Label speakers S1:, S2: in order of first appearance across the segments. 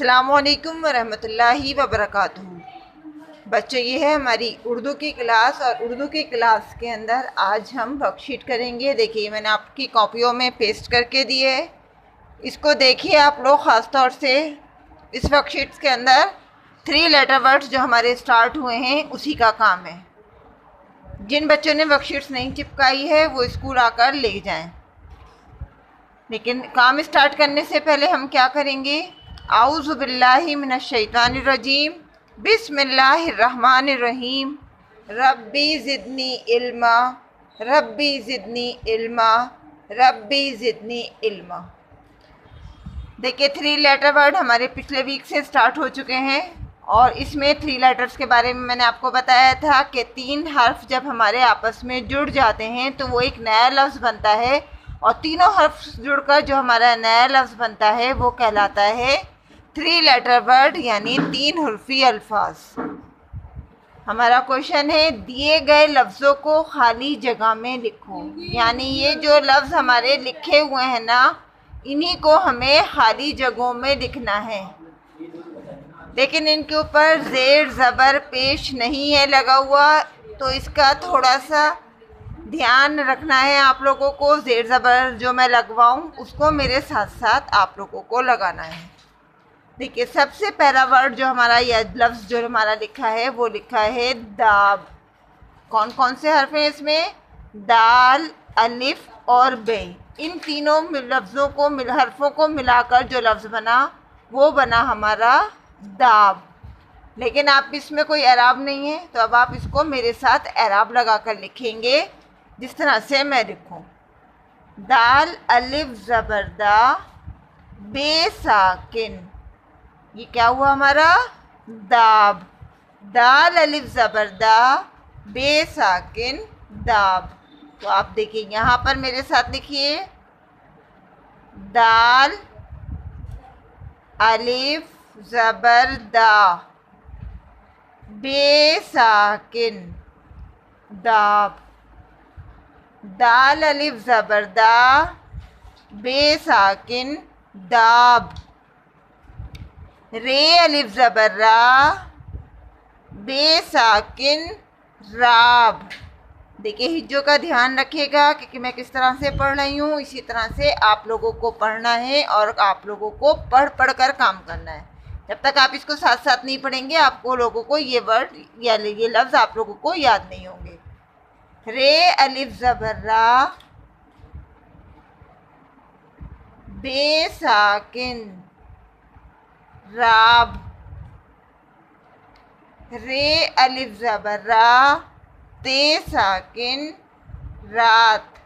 S1: अस्सलामुअलैकुम वरहमतुल्लाहि वबरकातुहू। बच्चों, ये है हमारी उर्दू की क्लास और उर्दू की क्लास के अंदर आज हम वर्कशीट करेंगे। देखिए, मैंने आपकी कॉपियों में पेस्ट करके दिए है। इसको देखिए आप लोग ख़ास तौर से। इस वर्कशीट्स के अंदर 3 लेटर वर्ड्स जो हमारे स्टार्ट हुए हैं उसी का काम है। जिन बच्चों ने वर्कशीट्स नहीं चिपकाई है वो स्कूल आकर ले जाएं। लेकिन काम स्टार्ट करने से पहले हम क्या करेंगे? आऊज़ु बिल्लाहि मिनश शैतानिर रजीम, बिस्मिल्लाहिर रहमानिर रहीम, रब्बी ज़िदनी इल्मा, रब्बी ज़िदनी इल्मा, रब्बी ज़िदनी इल्मा। देखिए, 3 लेटर वर्ड हमारे पिछले वीक से स्टार्ट हो चुके हैं और इसमें 3 लेटर्स के बारे में मैंने आपको बताया था कि 3 हर्फ जब हमारे आपस में जुड़ जाते हैं तो वो एक नया लफ्ज़ बनता है और तीनों हर्फ जुड़कर जो हमारा नया लफ्ज़ बनता है वो कहलाता है 3 लेटर वर्ड, यानी 3 हुर्फी अल्फाज। हमारा क्वेश्चन है, दिए गए लफ्ज़ों को खाली जगह में लिखो। यानी ये जो लफ्ज़ हमारे लिखे हुए हैं ना, इन्हीं को हमें खाली जगहों में लिखना है। लेकिन इनके ऊपर ज़ेर ज़बर पेश नहीं है लगा हुआ, तो इसका थोड़ा सा ध्यान रखना है आप लोगों को। ज़ेर ज़बर जो मैं लगवाऊं उसको मेरे साथ साथ आप लोगों को लगाना है। देखिए, सबसे पहला वर्ड जो हमारा यह लफ्ज़ जो हमारा लिखा है वो लिखा है दाब। कौन कौन से हर्फ हैं इसमें? दाल, अलिफ और बे। इन तीनों लफ्ज़ों को हर्फों को मिलाकर जो लफ्ज़ बना वो बना हमारा दाब। लेकिन आप इसमें कोई एराब नहीं है, तो अब आप इसको मेरे साथ एराब लगा कर लिखेंगे जिस तरह से मैं लिखूं। दाल अलिफ ज़बरदा बेसाकिन, ये क्या हुआ हमारा? दाब। दाल अलिफ ज़बरदा बेसाकिन दाब। तो आप देखिए, यहाँ पर मेरे साथ लिखिए, दाल अलिफ ज़बरदा बेसाकिन दाब। दाल अलिफ ज़बरदा बेसाकिन दाब। रे अलिफ ज़बर्रा बेसाकिन राब। देखिए, हिज्जों का ध्यान रखिएगा क्योंकि मैं किस तरह से पढ़ रही हूँ, इसी तरह से आप लोगों को पढ़ना है और आप लोगों को पढ़ पढ़ कर काम करना है। जब तक आप इसको साथ साथ नहीं पढ़ेंगे आपको लोगों को ये वर्ड या ये लफ्ज़ आप लोगों को याद नहीं होंगे। रे अलिफ ज़बर्रा बेसाकिन राब। रे अलिफ ज़बर्रा ते साकिन रात।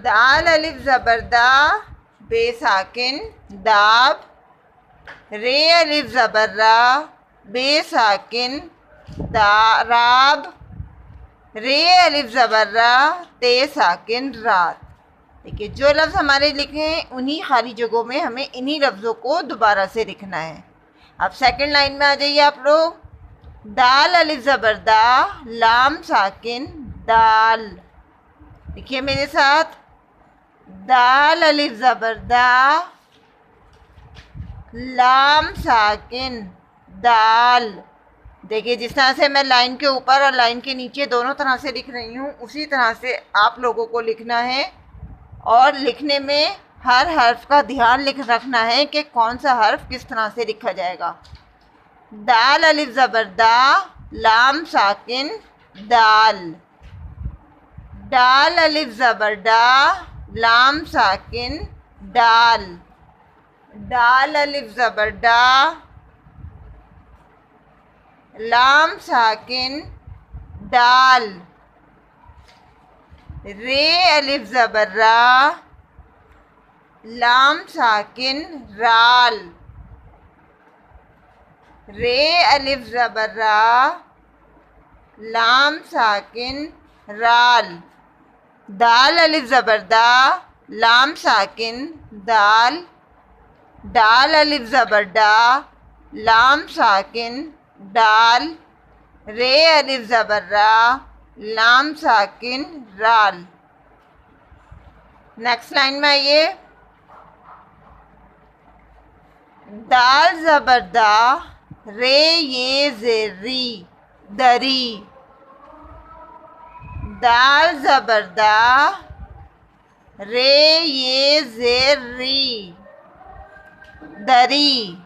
S1: दाल अलिफ ज़बरदा बेसाकिन दाब। रे अलिफ ज़बर्रा बेसाकिन राब। रे अलिफ ज़बर्रा ते साकिन रात। देखिए, जो लफ्ज़ हमारे लिखे हैं उन्हीं खाली जगहों में हमें इन्हीं लफ्ज़ों को दोबारा से लिखना है। अब सेकंड लाइन में आ जाइए आप लोग। दाल अलिफ ज़बरदा लाम साकिन दाल। देखिए मेरे साथ, दाल अलिफ ज़बरदा लाम साकिन दाल। देखिए, जिस तरह से मैं लाइन के ऊपर और लाइन के नीचे दोनों तरह से लिख रही हूँ उसी तरह से आप लोगों को लिखना है और लिखने में हर हर्फ का ध्यान रखना है कि कौन सा हर्फ किस तरह से लिखा जाएगा। दाल अलिफ ज़बरदा लाम साकिन दाल। दाल अलिफ ज़बरदा लाम साकिन दाल। दाल अलिफ ज़बरदा लाम साकिन दाल। रे अलिफ ज़बर्रा लाम साकिन राल। रे अलिफ ज़बर्रा लाम साकिन राल। दाल अलिफ ज़बरदा लाम साकिन दाल। दाल अलिफ ज़बरदा लाम साकिन दाल। रे अलिफ ज़बर्रा लाम साकिन राल। नेक्स्ट लाइन में आइए। दाल ज़बरदा, रे ये ज़ेरी, दरी। दाल ज़बरदा, रे ये ज़ेरी, दरी।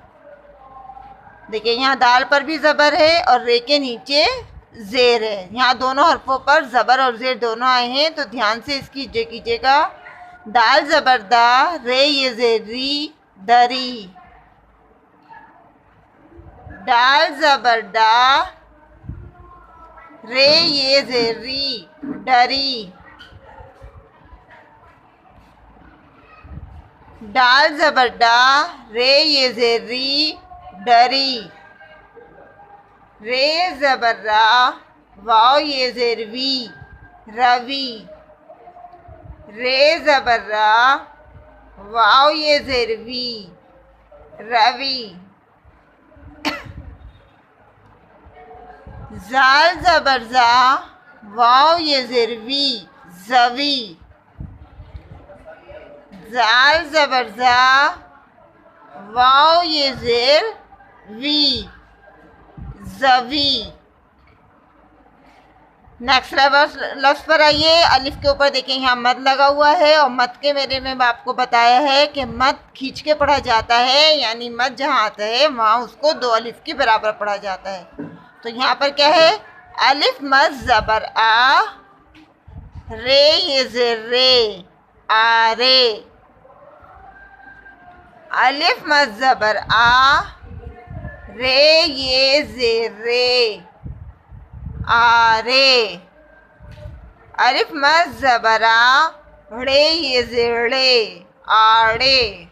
S1: देखिए यहाँ दाल पर भी ज़बर है और रे के नीचे ज़ेर है। यहाँ दोनों हरफों पर ज़बर और ज़ेर दोनों आए हैं, तो ध्यान से इसकी कीजिएगा। दाल ज़बरदा, रे ये ज़ेरी, दरी। दाल ज़बरदा, रे ये ज़ेरी, डरी। दाल ज़बरदा, रे ये ज़ेरी, डरी। रे ज़बर्रा, वाव ये ज़ेरवी, रवि। रे ज़बर्रा, वाव ये ज़ेरवी, रवि। जाल ज़बरजा, वाव ये ज़ेरवी, ज़वी। जाल ज़बरजा, वाव ये ज़ेर वी, ज़वी। नेक्स्ट लफ्ज़ पर आइए। अलिफ के ऊपर देखिए यहाँ मद लगा हुआ है, और मद के मेरे में आपको बताया है कि मद खींच के पढ़ा जाता है, यानी मद जहाँ आता है वहाँ उसको 2 अलिफ के बराबर पढ़ा जाता है। तो यहाँ पर क्या है? अलिफ मद ज़बर आ, रे ये ज़ेर रे, आ रे। अलिफ मद ज़बर आ, रे ये ज़ेर रे, आ रे। अलिफ मद ज़बर आ, रे ये ज़ेर रे, आड़े।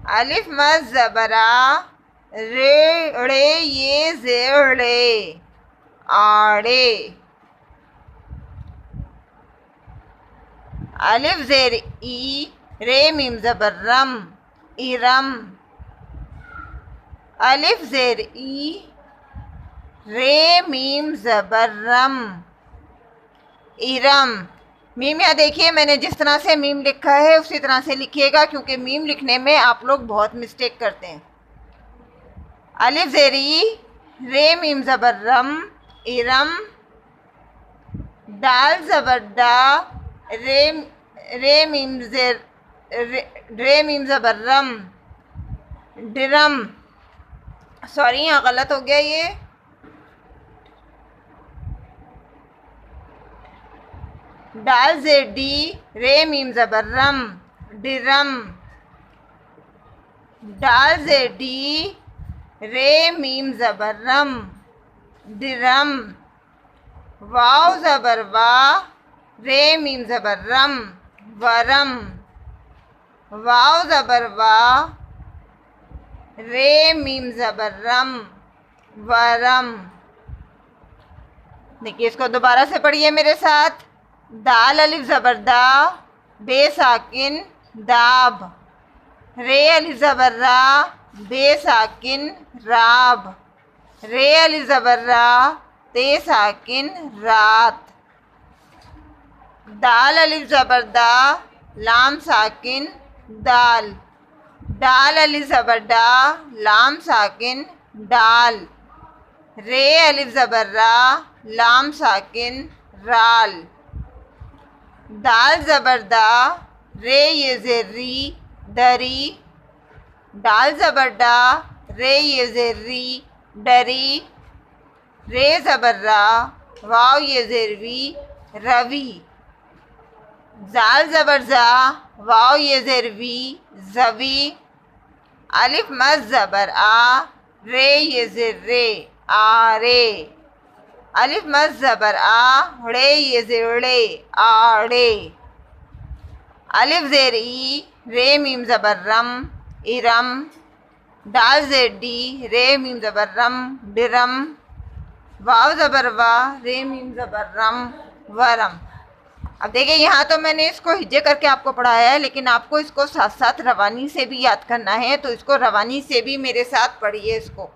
S1: अलिफ मद ज़बर आ, रे ये ज़ेर रे, आड़े। अलिफ ज़ेर ई, रे मीम ज़बर रम, इरम। अलिफ ज़ेर ई, रे मीम ज़बर रम, इरम। मीम यहाँ देखिए मैंने जिस तरह से मीम लिखा है उसी तरह से लिखिएगा, क्योंकि मीम लिखने में आप लोग बहुत मिस्टेक करते हैं। अलिफ ज़ेर ई, रे मीम ज़बर रम, इरम। दाल ज़बर दा, रे मीम ज़ेर रे मीम ज़बर रम, डिरम। सॉरी यहाँ गलत हो गया ये। दाल ज़ेर डी, रे मीम ज़बर रम, डिरम। दाल ज़ेर डी, रे मीम ज़बर रम, डिरम। वाव ज़बर वा, रे मीम ज़बर रम, वरम। वाव ज़बर वा, रे मीम ज़बर रम, वरम। देखिए इसको दोबारा से पढ़िए मेरे साथ। दाल अलिफ ज़बर दा, बे साकिन, दाब। रे अलिफ ज़बर रा, बे साकिन, राब। रे अलिफ ज़बर रा, ते साकिन, रात। दाल अलिफ ज़बर दा, लाम साकिन, दाल। दाल अलिफ ज़बर डा, लाम साकिन, डाल। रे अलिफ ज़बर रा, लाम साकिन, राल। दाल ज़बर दा, रे ये ज़ेर री, दरी। दाल ज़बर डा, रे ये ज़ेर री, डरी। रे ज़बर रा, वाव ये ज़ेर वी, रवि। जाल ज़बर जा, वाव ये ज़ेर वी, ज़वी। अलिफ मद ज़बर आ, रे ये ज़ेर रे, आ रे। अलिफ मद ज़बर आ, रे ये ज़ेर रे, आड़े। अलिफ ज़ेर ई, रे मीम ज़बर रम, इरम। दाल ज़ेर डी, रे मीम ज़बर रम, डिरम। वाव ज़बर वा, रे मीम ज़बर रम, वरम। अब देखिए यहाँ तो मैंने इसको हिज्जे करके आपको पढ़ाया है, लेकिन आपको इसको साथ साथ रवानी से भी याद करना है, तो इसको रवानी से भी मेरे साथ पढ़िए इसको।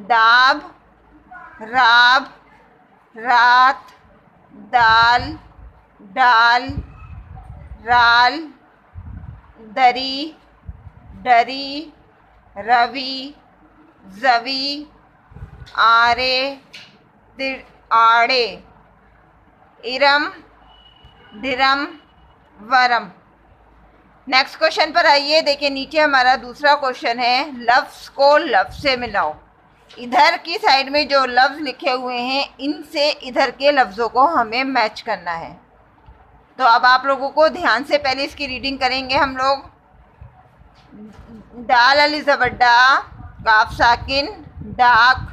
S1: दाब, राब, रात, दाल, डाल, राल, दरी, डरी, रवि, जवी, आरे, आड़े, इरम, दिरम, वरम। नेक्स्ट क्वेश्चन पर आइए। देखिए नीचे हमारा दूसरा क्वेश्चन है, लफ्ज़ को लफ्ज़ से मिलाओ। इधर की साइड में जो लफ्ज़ लिखे हुए हैं इनसे इधर के लफ्ज़ों को हमें मैच करना है। तो अब आप लोगों को ध्यान से पहले इसकी रीडिंग करेंगे हम लोग। दाल अलिफ ज़बर डा, काफ साकिन डाक,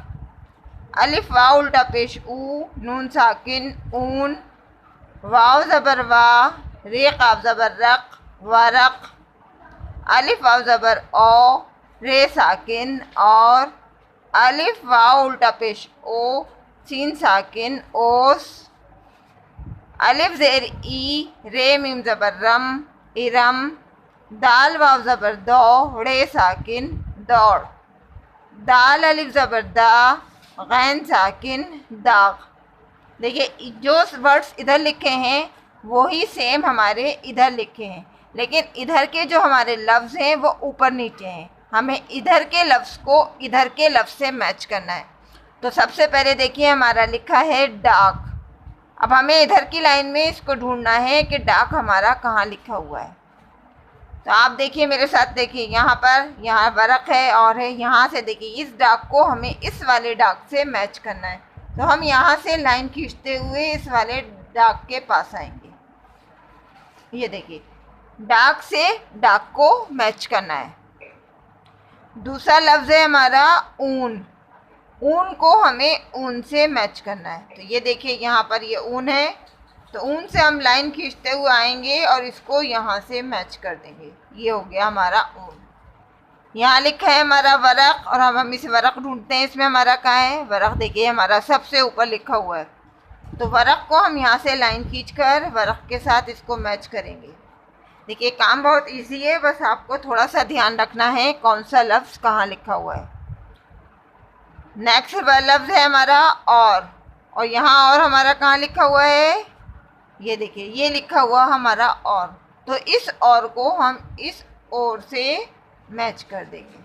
S1: अलिफ वाव उल्टा पेश ऊ, नून साकिन ऊन, वाव ज़बर वा, रे काफ ज़बर रक वरक, अलिफ वाव ज़बर ओ, रे साकिन और, अलिफ वाव उल्टा पेश ओ, सीन साकिन ओस, अलिफ ज़ेर ई, रे मीम ज़बर रम इरम, दाल वाव ज़बर दो, रे साकिन दौड़, दाल अलिफ ज़बर दा, गैन साकिन दाग। देखिए जो वर्ड्स इधर लिखे हैं वही सेम हमारे इधर लिखे हैं, लेकिन इधर के जो हमारे लफ्ज़ हैं वो ऊपर नीचे हैं। हमें इधर के लफ्ज़ को इधर के लफ्ज़ से मैच करना है। तो सबसे पहले देखिए हमारा लिखा है डाक। अब हमें इधर की लाइन में इसको ढूंढना है कि डाक हमारा कहाँ लिखा हुआ है। तो आप देखिए मेरे साथ, देखिए यहाँ पर, यहाँ वरक है और है, यहाँ से देखिए इस डाक को हमें इस वाले डाक से मैच करना है। तो हम यहाँ से लाइन खींचते हुए इस वाले डाक के पास आएंगे। ये देखिए डाक से डाक को मैच करना है। दूसरा लफ्ज़ है हमारा ऊन। ऊन को हमें ऊन से मैच करना है। तो ये देखिए यहाँ पर ये ऊन है, तो ऊन से हम लाइन खींचते हुए आएंगे और इसको यहाँ से मैच कर देंगे। ये हो गया हमारा ऊन। यहाँ लिखा है हमारा वरक और हम इस वरक ढूंढते हैं, इसमें हमारा कहाँ है वरक। देखिए हमारा सबसे ऊपर लिखा हुआ है, तो वरक को हम यहाँ से लाइन खींचकर वरक के साथ इसको मैच करेंगे। देखिए काम बहुत इजी है, बस आपको थोड़ा सा ध्यान रखना है कौन सा लफ्ज़ कहाँ लिखा हुआ है। नेक्स्ट लफ्ज़ है हमारा और यहाँ और हमारा कहाँ लिखा हुआ है, ये देखिए ये लिखा हुआ हमारा और। तो इस और को हम इस और से मैच कर देंगे।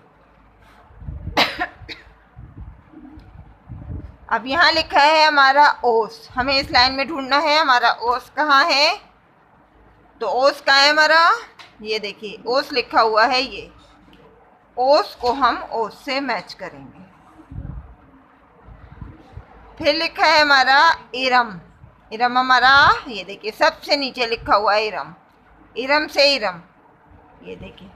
S1: अब यहाँ लिखा है हमारा ओस। हमें इस लाइन में ढूंढना है हमारा ओस कहाँ है। तो ओस कहाँ है हमारा, ये देखिए ओस लिखा हुआ है। ये ओस को हम ओस से मैच करेंगे। फिर लिखा है हमारा इरम। इरम हमारा, ये देखिए सबसे नीचे लिखा हुआ है इरम। इरम से इरम, ये देखिए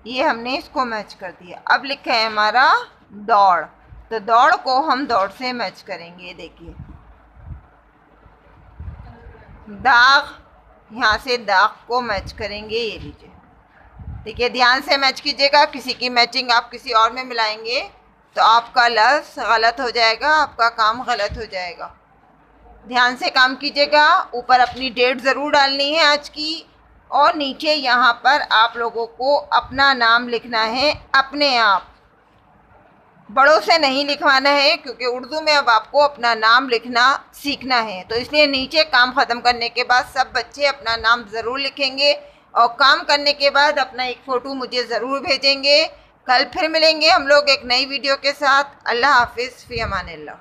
S1: ये हमने इसको मैच कर दिया। अब लिखा है हमारा दौड़। तो दौड़ को हम दौड़ से मैच करेंगे। देखिए दाग, यहाँ से दाग को मैच करेंगे। ये लीजिए, देखिए ध्यान से मैच कीजिएगा। किसी की मैचिंग आप किसी और में मिलाएंगे तो आपका लफ्ज़ गलत हो जाएगा, आपका काम गलत हो जाएगा। ध्यान से काम कीजिएगा। ऊपर अपनी डेट ज़रूर डालनी है आज की, और नीचे यहाँ पर आप लोगों को अपना नाम लिखना है अपने आप, बड़ों से नहीं लिखवाना है, क्योंकि उर्दू में अब आपको अपना नाम लिखना सीखना है। तो इसलिए नीचे काम ख़त्म करने के बाद सब बच्चे अपना नाम ज़रूर लिखेंगे और काम करने के बाद अपना एक फ़ोटो मुझे ज़रूर भेजेंगे। कल फिर मिलेंगे हम लोग एक नई वीडियो के साथ। अल्लाह हाफिज़, फ़ी अमानिल्लाह।